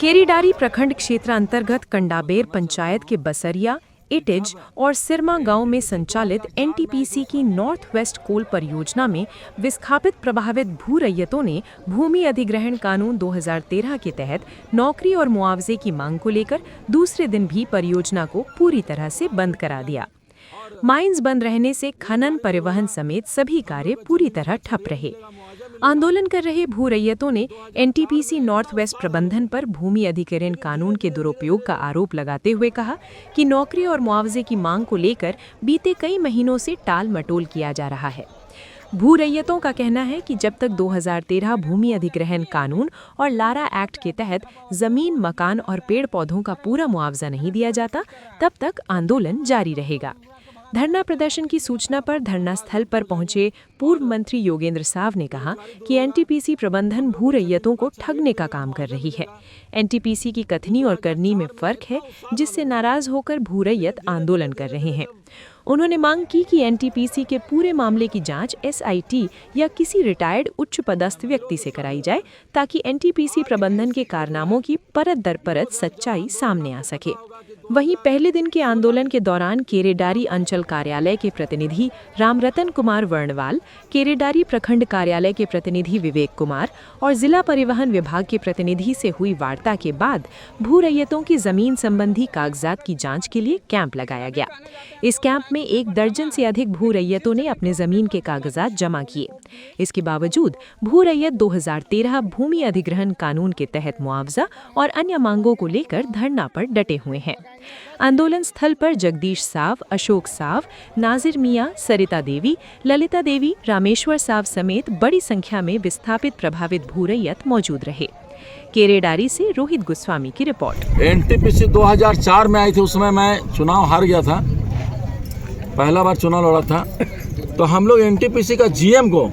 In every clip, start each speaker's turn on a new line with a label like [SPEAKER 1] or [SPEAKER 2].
[SPEAKER 1] केरेडारी प्रखंड क्षेत्र अंतर्गत कंडाबेर पंचायत के बसरिया, इटिज और सिरमा गांव में संचालित एनटीपीसी की नॉर्थ वेस्ट कोल परियोजना में विस्थापित प्रभावित भू रैयतों ने भूमि अधिग्रहण कानून 2013 के तहत नौकरी और मुआवजे की मांग को लेकर दूसरे दिन भी परियोजना को पूरी तरह से बंद करा दिया। माइंस बंद रहने से खनन, परिवहन समेत सभी कार्य पूरी तरह ठप रहे। आंदोलन कर रहे भू रैयतों ने एनटीपीसी नॉर्थ वेस्ट प्रबंधन पर भूमि अधिग्रहण कानून के दुरुपयोग का आरोप लगाते हुए कहा कि नौकरी और मुआवजे की मांग को लेकर बीते कई महीनों से टाल मटोल किया जा रहा है। भू रैयतों का कहना है कि जब तक 2013 भूमि अधिग्रहण कानून और लारा एक्ट के तहत जमीन, मकान और पेड़ पौधों का पूरा मुआवजा नहीं दिया जाता, तब तक आंदोलन जारी रहेगा। धरना प्रदर्शन की सूचना पर धरना स्थल पर पहुंचे पूर्व मंत्री योगेंद्र साव ने कहा कि एनटीपीसी प्रबंधन भू रैयतों को ठगने का काम कर रही है। एनटीपीसी की कथनी और करनी में फर्क है, जिससे नाराज होकर भू रैयत आंदोलन कर रहे हैं। उन्होंने मांग की कि एनटीपीसी के पूरे मामले की जांच एसआईटी या किसी रिटायर्ड उच्च पदस्थ व्यक्ति से कराई जाए, ताकि एनटीपीसी प्रबंधन के कारनामों की परत दर परत सच्चाई सामने आ सके। वहीं पहले दिन के आंदोलन के दौरान केरेडारी अंचल कार्यालय के प्रतिनिधि रामरतन कुमार वर्णवाल, केरेडारी प्रखंड कार्यालय के प्रतिनिधि विवेक कुमार और जिला परिवहन विभाग के प्रतिनिधि से हुई वार्ता के बाद भू रैयतों की जमीन संबंधी कागजात की जांच के लिए कैंप लगाया गया। इस कैंप में 1 दर्जन से अधिक भू रैयतों ने अपने जमीन के कागजात जमा किए। इसके बावजूद भू रैयत 2013 भूमि अधिग्रहण कानून के तहत मुआवजा और अन्य मांगों को लेकर धरना पर डटे हुए हैं। आंदोलन स्थल पर जगदीश साव, अशोक साव, नाजिर मियां, सरिता देवी, ललिता देवी, रामेश्वर साव समेत बड़ी संख्या में विस्थापित प्रभावित भू रैयत मौजूद रहे। केरेडारी से रोहित गोस्वामी की रिपोर्ट।
[SPEAKER 2] एनटीपीसी 2004 में आई थी, उसमें मैं चुनाव हार गया था, पहला बार चुनाव लड़ा था। तो हम लोग एनटीपीसी का जीएम को,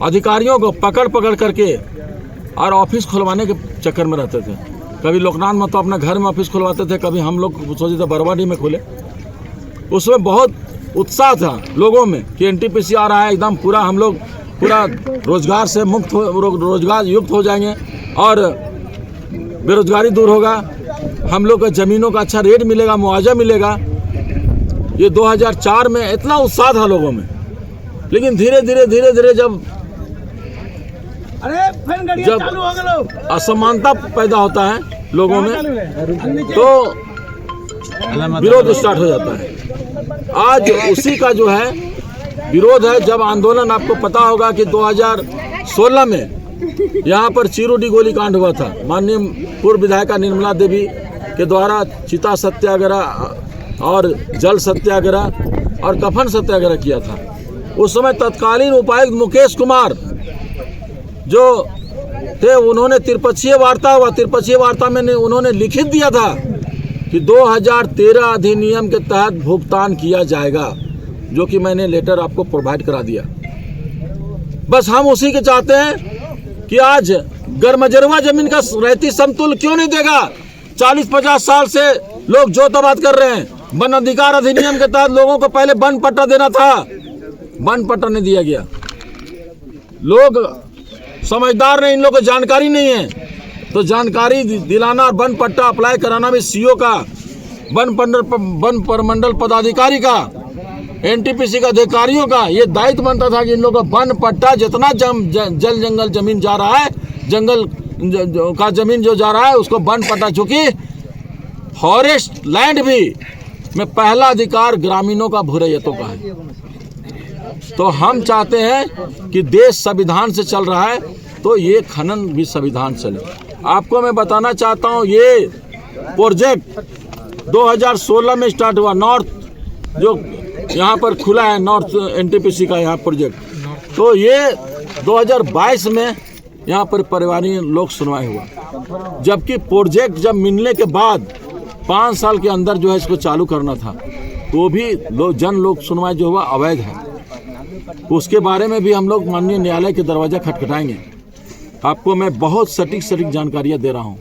[SPEAKER 2] अधिकारियों को पकड़ पकड़ करके और ऑफिस खुलवाने के चक्कर में रहते थे। कभी लोकनाथ में तो अपने घर में ऑफिस खुलवाते थे, कभी हम लोग सोचे थे बरवाडी में खुले। उसमें बहुत उत्साह था लोगों में कि एनटीपीसी आ रहा है, एकदम पूरा हम लोग पूरा रोजगार से मुक्त रोजगार युक्त हो जाएंगे और बेरोजगारी दूर होगा, हम लोग को ज़मीनों का अच्छा रेट मिलेगा, मुआवजा मिलेगा। ये 2004 में इतना उत्साह था लोगों में। लेकिन धीरे धीरे जब असमानता पैदा होता है लोगों में, तो विरोध स्टार्ट हो जाता है। आज उसी का जो है विरोध है। जब आंदोलन, आपको पता होगा कि 2016 में यहाँ पर चिरोडी गोलीकांड हुआ था, माननीय पूर्व विधायिका निर्मला देवी के द्वारा चिता सत्याग्रह और जल सत्याग्रह और कफन सत्याग्रह किया था। उस समय तत्कालीन उपायुक्त मुकेश कुमार जो थे, उन्होंने त्रिपक्षीय वार्ता हुआ, त्रिपक्षीय वार्ता में उन्होंने लिखित दिया था कि 2013 अधिनियम के तहत भुगतान किया जाएगा, जो कि मैंने लेटर आपको प्रोवाइड करा दिया। बस हम उसी के चाहते हैं कि आज गरमजरवा जमीन का रहती समतुल्य क्यों नहीं देगा। 40-50 साल से लोग जोताबाद कर रहे हैं। वन अधिकार अधिनियम के तहत लोगों को पहले वन पट्टा देना था, वन पट्टा नहीं दिया गया। लोग समझदार नहीं, इन लोगों को जानकारी नहीं है, तो जानकारी दिलाना और वन पट्टा अप्लाई कराना भी सीओ का, वन प्रमंडल पदाधिकारी का, एनटीपीसी का अधिकारियों का ये दायित्व बनता था कि इन लोगों को वन पट्टा, जितना जल जंगल जमीन जा रहा है, जंगल का जमीन जो जा रहा है उसको वन पट्टा, चूंकि फॉरेस्ट लैंड भी में पहला अधिकार ग्रामीणों का, भू रैयतों का है। तो हम चाहते हैं कि देश संविधान से चल रहा है, तो ये खनन भी संविधान चले। आपको मैं बताना चाहता हूँ, ये प्रोजेक्ट 2016 में स्टार्ट हुआ। नॉर्थ जो यहाँ पर खुला है, नॉर्थ एनटीपीसी का यहाँ प्रोजेक्ट, तो ये 2022 में यहाँ पर परिवारीय लोक सुनवाई हुआ। जबकि प्रोजेक्ट जब मिलने के बाद 5 साल के अंदर जो है इसको चालू करना था, तो भी जन लोक सुनवाई जो हुआ अवैध है। उसके बारे में भी हम लोग माननीय न्यायालय के दरवाजा खटखटाएंगे। आपको मैं बहुत सटीक जानकारियाँ दे रहा हूँ,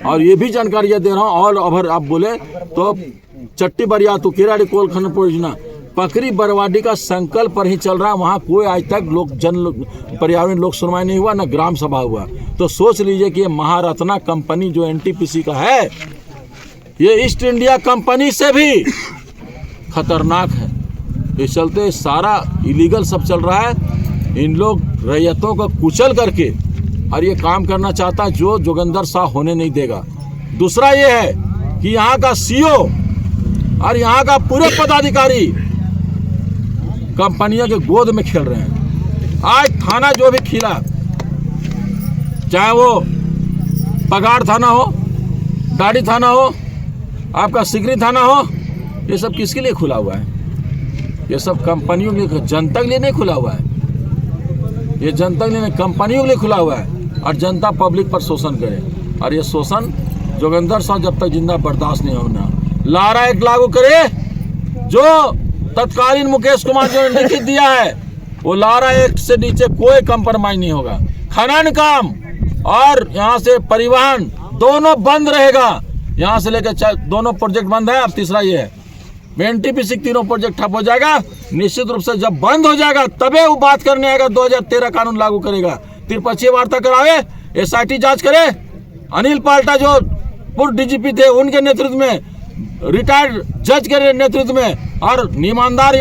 [SPEAKER 2] और ये भी जानकारियाँ दे रहा हूँ। और अगर आप बोले तो चट्टी बरिया तो केराड़ी कोल खनन परियोजना पकड़ी बरवाडी का संकल्प पर ही चल रहा है। वहाँ कोई आज तक पर्यावरण लोक सुनवाई नहीं हुआ, न ग्राम सभा हुआ। तो सोच लीजिए कि ये महारत्ना कंपनी जो एनटीपीसी का है, ये ईस्ट इंडिया कंपनी से भी खतरनाक है। इस चलते सारा इलीगल सब चल रहा है। इन लोग रैयतों को कुचल करके और ये काम करना चाहता है जो जोगिंदर शाह होने नहीं देगा। दूसरा ये है कि यहाँ का सीओ और यहाँ का पूरे पदाधिकारी कंपनियों के गोद में खेल रहे हैं। आज थाना जो भी खिला, चाहे वो पगार थाना हो, दाढ़ी थाना हो, आपका सिकरी थाना हो, ये सब किसके लिए खुला हुआ है? ये सब कंपनियों के लिए, जनता के लिए नहीं खुला हुआ है। ये जनता के लिए नहीं, कंपनियों के लिए खुला हुआ है। और जनता पब्लिक पर शोषण करे, और ये शोषण जोगिंदर शाह जब तक जिंदा बर्दाश्त नहीं होना। लारा एक्ट लागू करे, जो तत्कालीन मुकेश कुमार जो ने लिखित दिया है, वो लारा एक्ट से नीचे कोई कंप्रोमाइज नहीं होगा। खनन काम और यहाँ से परिवहन दोनों बंद रहेगा। यहाँ से लेकर दोनों प्रोजेक्ट बंद है। अब तीसरा ये है, एनटीपीसी तीनों प्रोजेक्ट ठप हो जाएगा। निश्चित रूप से जब बंद हो जाएगा तबे वो बात करने आएगा। 2013 कानून लागू करेगा, त्रिपक्षीय वार्ता करावे, एसआईटी जांच करे। अनिल पाल्टा जो पूर्व डीजीपी थे, उनके नेतृत्व में, रिटायर्ड जज के नेतृत्व में, और ईमानदार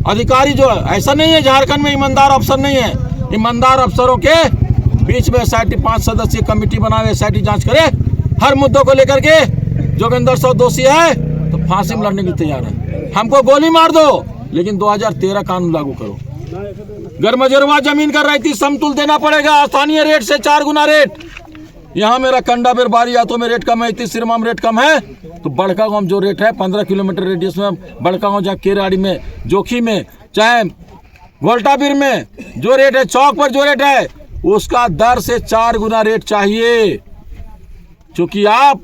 [SPEAKER 2] अधिकारी जो है, ऐसा नहीं है झारखंड में ईमानदार अफसर नहीं है। ईमानदार अफसरों के बीच में एसआईटी 5 सदस्यीय कमेटी बनावे, एसआईटी जांच करे हर मुद्दों को लेकर के। जोगिंदर शाह दोषी है तो फांसी में लड़ने के लिए तैयार है। हमको गोली मार दो, लेकिन 2013 कानून लागू करो। गर्मजरवा जमीन का रैयती समतुल देना पड़ेगा, स्थानीय रेट से 4 गुना रेट। यहाँ मेरा कंडाबेर बारी या तो में रेट कम है, सिरमा में रेट कम है, तो बड़का गांव जो रेट है 15 किलोमीटर रेडियस में, बड़का गांव जहाँ केराड़ी में, जोखी में, चाहे गोल्टाबीर में जो रेट है, चौक पर जो रेट है, उसका दर से 4 गुना रेट चाहिए। क्योंकि आप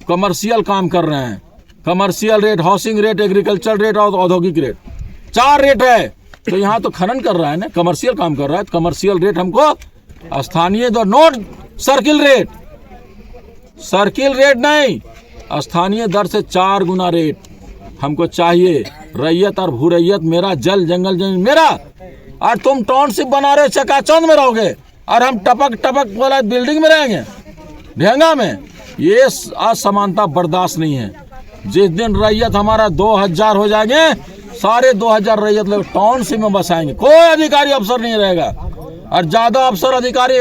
[SPEAKER 2] कमर्शियल काम कर रहे हैं। Commercial rate, housing rate, agriculture rate और औद्योगिक रेट, 4 रेट है। तो यहाँ तो खनन कर रहा है ना, कमर्शियल काम कर रहा है। कमर्शियल रेट हमको स्थानीय दर, नोट सर्किल रेट नहीं, स्थानीय दर से 4 गुना रेट हमको चाहिए। रैयत और भू रैयत मेरा, जल जंगल जमीन मेरा। और तुम टाउनशिप बना रहे, चकाचौंध में रहोगे, और हम टपक वाला बिल्डिंग में रहेंगे, ढेंगा में। ये असमानता बर्दाश्त नहीं है। जिस दिन रैयत हमारा 2000 हो जाएंगे, सारे 2000 रैयत लोग टाउनशिप में बसाएंगे, कोई अधिकारी अफसर नहीं रहेगा। और ज्यादा अफसर अधिकारी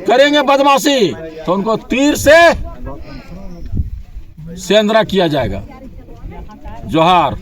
[SPEAKER 2] करेंगे बदमाशी तो उनको तीर से सेंधरा किया जाएगा। जोहार।